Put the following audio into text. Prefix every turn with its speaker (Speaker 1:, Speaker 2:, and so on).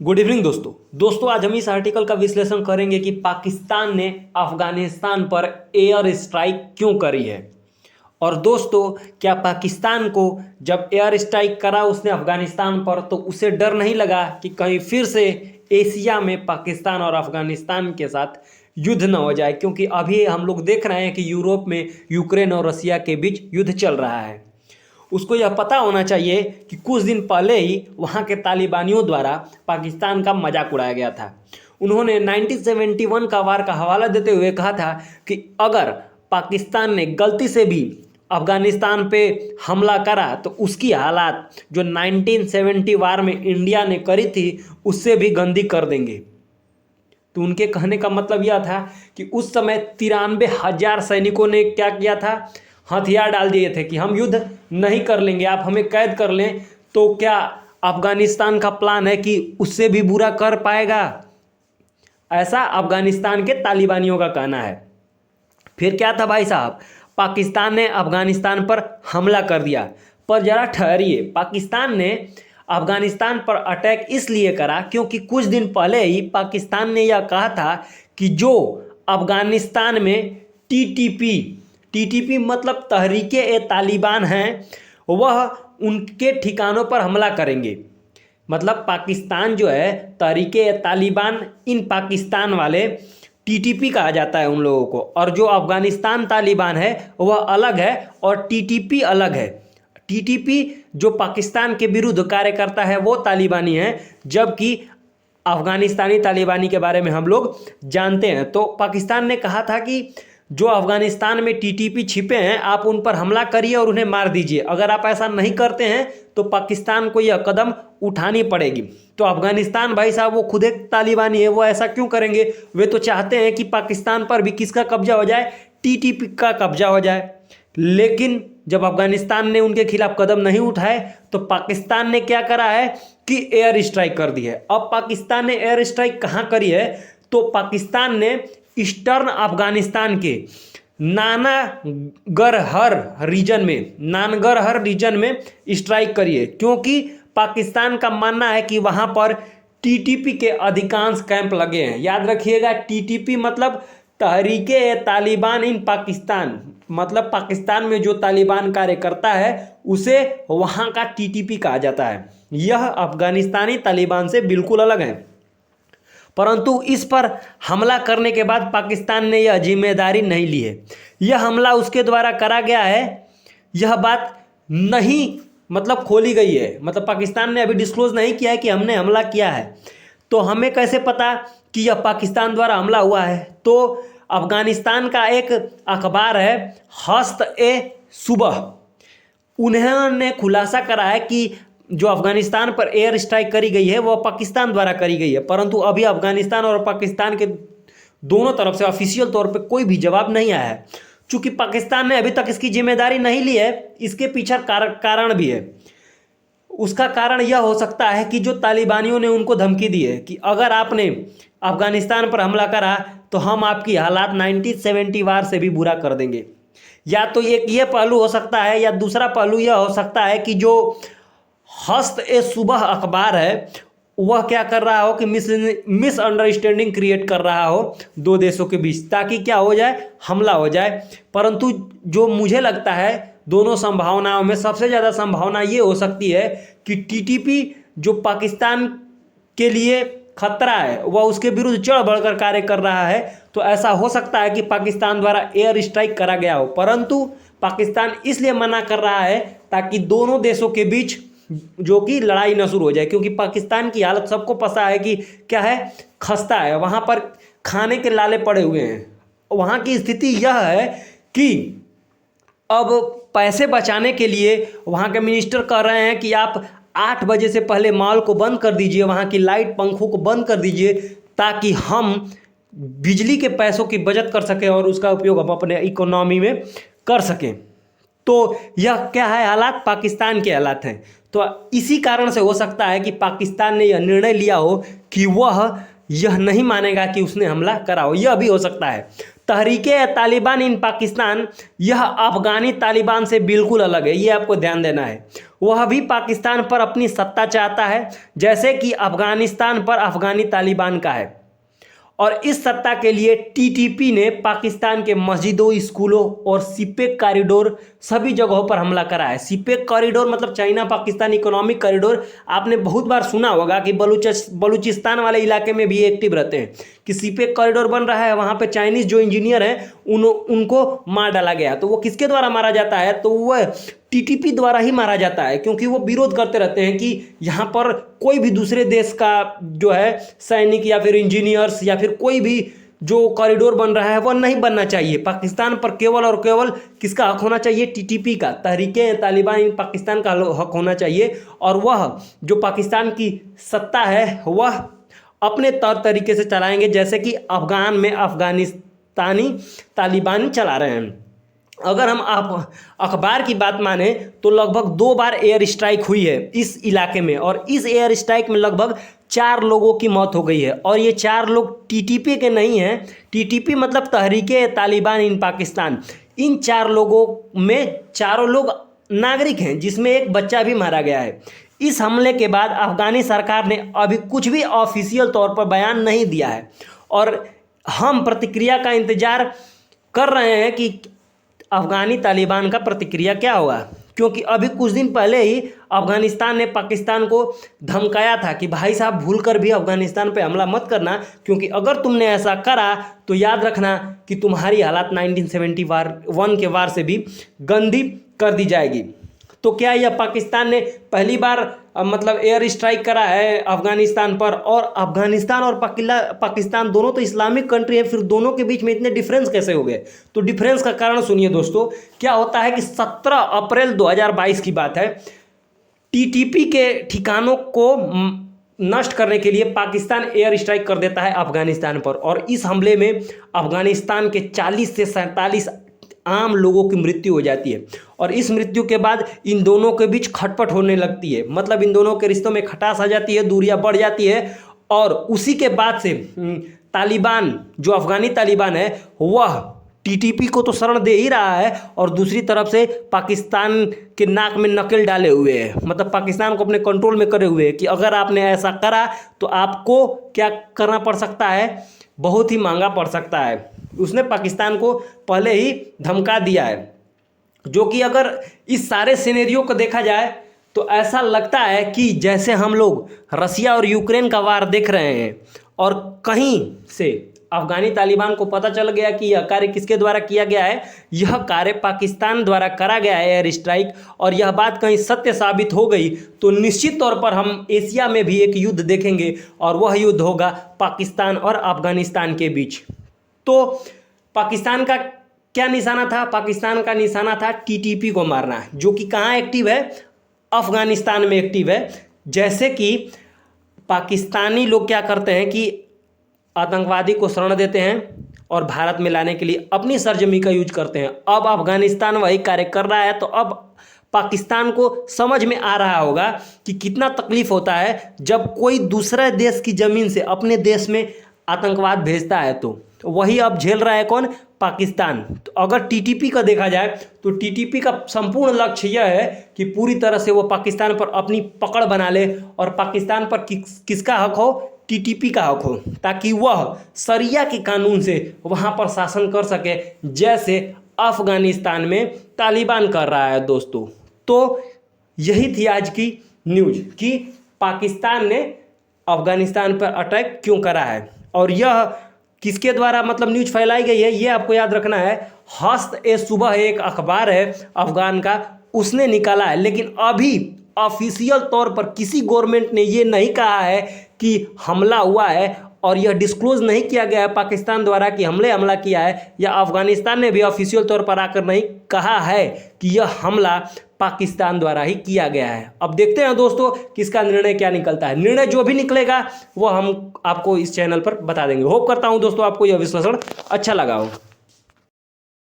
Speaker 1: Good evening दोस्तों आज हम इस आर्टिकल का विश्लेषण करेंगे कि पाकिस्तान ने अफगानिस्तान पर एयर स्ट्राइक क्यों करी है। और दोस्तों, क्या पाकिस्तान को जब एयर स्ट्राइक करा उसने अफगानिस्तान पर तो उसे डर नहीं लगा कि कहीं फिर से एशिया में पाकिस्तान और अफगानिस्तान के साथ युद्ध न हो जाए, क्योंकि अभी हम लोग देख रहे हैं कि यूरोप में यूक्रेन और रसिया के बीच युद्ध चल रहा है। उसको यह पता होना चाहिए कि कुछ दिन पहले ही वहाँ के तालिबानियों द्वारा पाकिस्तान का मजाक उड़ाया गया था। उन्होंने 1971 का वार का हवाला देते हुए कहा था कि अगर पाकिस्तान ने गलती से भी अफगानिस्तान पे हमला करा तो उसकी हालात जो 1970 वार में इंडिया ने करी थी उससे भी गंदी कर देंगे। तो उनके कहने का मतलब यह था कि उस समय 93,000 सैनिकों ने क्या किया था, हथियार डाल दिए थे कि हम युद्ध नहीं कर लेंगे, आप हमें कैद कर लें। तो क्या अफगानिस्तान का प्लान है कि उससे भी बुरा कर पाएगा? ऐसा अफगानिस्तान के तालिबानियों का कहना है। फिर क्या था भाई साहब, पाकिस्तान ने अफगानिस्तान पर हमला कर दिया। पर जरा ठहरिए, पाकिस्तान ने अफगानिस्तान पर अटैक इसलिए करा क्योंकि कुछ दिन पहले ही पाकिस्तान ने यह कहा था कि जो अफगानिस्तान में टीटीपी मतलब तहरीके ए तालिबान हैं, वह उनके ठिकानों पर हमला करेंगे। मतलब पाकिस्तान जो है तहरीके ए तालिबान, इन पाकिस्तान वाले टीटीपी कहा जाता है उन लोगों को, और जो अफगानिस्तान तालिबान है वह अलग है और टीटीपी अलग है। टीटीपी जो पाकिस्तान के विरुद्ध कार्य करता है वो तालिबानी है, जबकि अफगानिस्तानी तालिबानी के बारे में हम लोग जानते हैं। तो पाकिस्तान ने कहा था कि जो अफगानिस्तान में टीटीपी छिपे हैं आप उन पर हमला करिए और उन्हें मार दीजिए। अगर आप ऐसा नहीं करते हैं तो पाकिस्तान को यह कदम उठानी पड़ेगी। तो अफगानिस्तान भाई साहब वो खुद एक तालिबानी है, वो ऐसा क्यों करेंगे? वे तो चाहते हैं कि पाकिस्तान पर भी किसका कब्जा हो जाए, टीटीपी का कब्जा हो जाए। लेकिन जब अफगानिस्तान ने उनके खिलाफ कदम नहीं उठाए तो पाकिस्तान ने क्या करा है कि एयर स्ट्राइक कर दी है। अब पाकिस्तान ने एयर स्ट्राइक कहाँ करी है? तो पाकिस्तान ने ईस्टर्न अफगानिस्तान के नानगरहर रीजन में स्ट्राइक करी है, क्योंकि पाकिस्तान का मानना है कि वहां पर टीटीपी के अधिकांश कैंप लगे हैं। याद रखिएगा, टीटीपी मतलब तहरीके ए तालिबान इन पाकिस्तान, मतलब पाकिस्तान में जो तालिबान कार्य करता है उसे वहां का टीटीपी कहा जाता है। यह अफगानिस्तानी तालिबान से बिल्कुल अलग है। परंतु इस पर हमला करने के बाद पाकिस्तान ने यह जिम्मेदारी नहीं ली है। यह हमला उसके द्वारा करा गया है, यह बात नहीं मतलब खोली गई है। मतलब पाकिस्तान ने अभी डिस्क्लोज नहीं किया है कि हमने हमला किया है। तो हमें कैसे पता कि यह पाकिस्तान द्वारा हमला हुआ है? तो अफगानिस्तान का एक अखबार है हस्त-ए-सुबह, उन्होंने खुलासा करा है कि जो अफगानिस्तान पर एयर स्ट्राइक करी गई है वह पाकिस्तान द्वारा करी गई है। परंतु अभी अफगानिस्तान और पाकिस्तान के दोनों तरफ से ऑफिशियल तौर पे कोई भी जवाब नहीं आया है। चूंकि पाकिस्तान ने अभी तक इसकी जिम्मेदारी नहीं ली है, इसके पीछे कारण भी है। उसका कारण यह हो सकता है कि जो तालिबानियों ने उनको धमकी दी है कि अगर आपने अफगानिस्तान पर हमला करा तो हम आपकी हालात 1970 वार से भी बुरा कर देंगे। या तो एक ये पहलू हो सकता है, या दूसरा पहलू यह हो सकता है कि जो हस्त-ए-सुबह अखबार है वह क्या कर रहा हो कि मिसअंडरस्टैंडिंग क्रिएट कर रहा हो दो देशों के बीच, ताकि क्या हो जाए, हमला हो जाए। परंतु जो मुझे लगता है दोनों संभावनाओं में सबसे ज़्यादा संभावना ये हो सकती है कि टीटीपी जो पाकिस्तान के लिए खतरा है वह उसके विरुद्ध चढ़ बढ़कर कार्य कर रहा है। तो ऐसा हो सकता है कि पाकिस्तान द्वारा एयर स्ट्राइक करा गया हो, परंतु पाकिस्तान इसलिए मना कर रहा है ताकि दोनों देशों के बीच जो कि लड़ाई न शुरू हो जाए। क्योंकि पाकिस्तान की हालत सबको पता है कि क्या है, खस्ता है। वहाँ पर खाने के लाले पड़े हुए हैं। वहाँ की स्थिति यह है कि अब पैसे बचाने के लिए वहाँ के मिनिस्टर कह रहे हैं कि आप 8 बजे से पहले मॉल को बंद कर दीजिए, वहाँ की लाइट पंखों को बंद कर दीजिए, ताकि हम बिजली के पैसों की बचत कर सकें और उसका उपयोग हम अपने इकोनॉमी में कर सकें। तो यह क्या है, हालात पाकिस्तान के हालात हैं। तो इसी कारण से हो सकता है कि पाकिस्तान ने यह निर्णय लिया हो कि वह यह नहीं मानेगा कि उसने हमला करा हो। यह भी हो सकता है। तहरीके तालिबान इन पाकिस्तान, यह अफगानी तालिबान से बिल्कुल अलग है, ये आपको ध्यान देना है। वह भी पाकिस्तान पर अपनी सत्ता चाहता है, जैसे कि अफगानिस्तान पर अफगानी तालिबान का है। और इस सत्ता के लिए टीटीपी ने पाकिस्तान के मस्जिदों, स्कूलों और सीपेक कॉरिडोर सभी जगहों पर हमला करा है। सीपेक कॉरिडोर मतलब चाइना पाकिस्तान इकोनॉमिक कॉरिडोर, आपने बहुत बार सुना होगा कि बलूचिस्तान वाले इलाके में भी एक्टिव रहते हैं कि सीपेक कॉरिडोर बन रहा है, वहाँ पे चाइनीज़ जो इंजीनियर हैं उनको मार डाला गया। तो वो किसके द्वारा मारा जाता है? तो वह टीटीपी द्वारा ही मारा जाता है, क्योंकि वो विरोध करते रहते हैं कि यहाँ पर कोई भी दूसरे देश का जो है सैनिक या फिर इंजीनियर्स या फिर कोई भी जो कॉरिडोर बन रहा है वह नहीं बनना चाहिए। पाकिस्तान पर केवल और केवल किसका हक होना चाहिए? टीटीपी का, तहरीके तालिबान इन पाकिस्तान का हक होना चाहिए। और वह जो पाकिस्तान की सत्ता है वह अपने तौर तरीके से चलाएंगे, जैसे कि अफगान में अफगानिस्तानी तालिबान चला रहे हैं। अगर हम आप अखबार की बात माने तो लगभग 2 बार एयर स्ट्राइक हुई है इस इलाके में, और इस एयर स्ट्राइक में लगभग 4 लोगों की मौत हो गई है। और ये 4 लोग टीटीपी के नहीं हैं। टीटीपी मतलब तहरीके तालिबान इन पाकिस्तान। इन 4 लोगों में चारों लोग नागरिक हैं, जिसमें एक बच्चा भी मारा गया है। इस हमले के बाद अफगानी सरकार ने अभी कुछ भी ऑफिशियल तौर पर बयान नहीं दिया है, और हम प्रतिक्रिया का इंतजार कर रहे हैं कि अफगानी तालिबान का प्रतिक्रिया क्या होगा, क्योंकि अभी कुछ दिन पहले ही अफगानिस्तान ने पाकिस्तान को धमकाया था कि भाई साहब भूलकर भी अफगानिस्तान पे हमला मत करना, क्योंकि अगर तुमने ऐसा करा तो याद रखना कि तुम्हारी हालत 1971 के वार से भी गंदी कर दी जाएगी। तो क्या यह पाकिस्तान ने पहली बार मतलब एयर स्ट्राइक करा है अफगानिस्तान पर? और अफगानिस्तान और पाकिस्तान दोनों तो इस्लामिक कंट्री है, फिर दोनों के बीच में इतने डिफरेंस कैसे हो गए? तो डिफरेंस का कारण सुनिए दोस्तों। क्या होता है कि 17 अप्रैल 2022 की बात है, टीटीपी के ठिकानों को नष्ट करने के लिए पाकिस्तान एयर स्ट्राइक कर देता है अफगानिस्तान पर, और इस हमले में अफगानिस्तान के 40 से 47 आम लोगों की मृत्यु हो जाती है। और इस मृत्यु के बाद इन दोनों के बीच खटपट होने लगती है, मतलब इन दोनों के रिश्तों में खटास आ जाती है, दूरियां बढ़ जाती है। और उसी के बाद से तालिबान, जो अफगानी तालिबान है, वह टीटीपी को तो शरण दे ही रहा है, और दूसरी तरफ से पाकिस्तान के नाक में नकेल डाले हुए है, मतलब पाकिस्तान को अपने कंट्रोल में करे हुए है कि अगर आपने ऐसा करा तो आपको क्या करना पड़ सकता है, बहुत ही महंगा पड़ सकता है। उसने पाकिस्तान को पहले ही धमका दिया है, जो कि अगर इस सारे सिनेरियो को देखा जाए तो ऐसा लगता है कि जैसे हम लोग रसिया और यूक्रेन का वार देख रहे हैं, और कहीं से अफगानी तालिबान को पता चल गया कि यह कार्य किसके द्वारा किया गया है। यह कार्य पाकिस्तान द्वारा करा गया है एयर स्ट्राइक, और यह बात कहीं सत्य साबित हो गई तो निश्चित तौर पर हम एशिया में भी एक युद्ध देखेंगे, और वह युद्ध होगा पाकिस्तान और अफगानिस्तान के बीच। तो पाकिस्तान का क्या निशाना था? पाकिस्तान का निशाना था टीटीपी को मारना, जो कि कहाँ एक्टिव है? अफगानिस्तान में एक्टिव है। जैसे कि पाकिस्तानी लोग क्या करते हैं कि आतंकवादी को शरण देते हैं और भारत में लाने के लिए अपनी सरजमी का यूज करते हैं। अब अफगानिस्तान वही कार्य कर रहा है, तो अब पाकिस्तान को समझ में आ रहा होगा कि कितना तकलीफ होता है जब कोई दूसरे देश की ज़मीन से अपने देश में आतंकवाद भेजता है। तो वही अब झेल रहा है कौन? पाकिस्तान। तो अगर टीटीपी का देखा जाए तो टीटीपी का संपूर्ण लक्ष्य यह है कि पूरी तरह से वो पाकिस्तान पर अपनी पकड़ बना ले, और पाकिस्तान पर किसका हक हो? टीटीपी का हक हो, ताकि वह शरिया के कानून से वहाँ पर शासन कर सके, जैसे अफगानिस्तान में तालिबान कर रहा है दोस्तों। तो यही थी आज की न्यूज कि पाकिस्तान ने अफगानिस्तान पर अटैक क्यों करा है, और यह किसके द्वारा मतलब न्यूज फैलाई गई है, ये आपको याद रखना है। हस्त-ए-सुबह एक अखबार है अफगान का, उसने निकाला है, लेकिन अभी ऑफिशियल तौर पर किसी गवर्नमेंट ने ये नहीं कहा है कि हमला हुआ है, और यह डिस्क्लोज नहीं किया गया है पाकिस्तान द्वारा कि हमला किया है, या अफगानिस्तान ने भी ऑफिशियल तौर पर आकर नहीं कहा है कि यह हमला पाकिस्तान द्वारा ही किया गया है। अब देखते हैं दोस्तों किसका निर्णय क्या निकलता है। निर्णय जो भी निकलेगा वो हम आपको इस चैनल पर बता देंगे। होप करता हूं दोस्तों आपको यह विश्लेषण अच्छा लगा हो।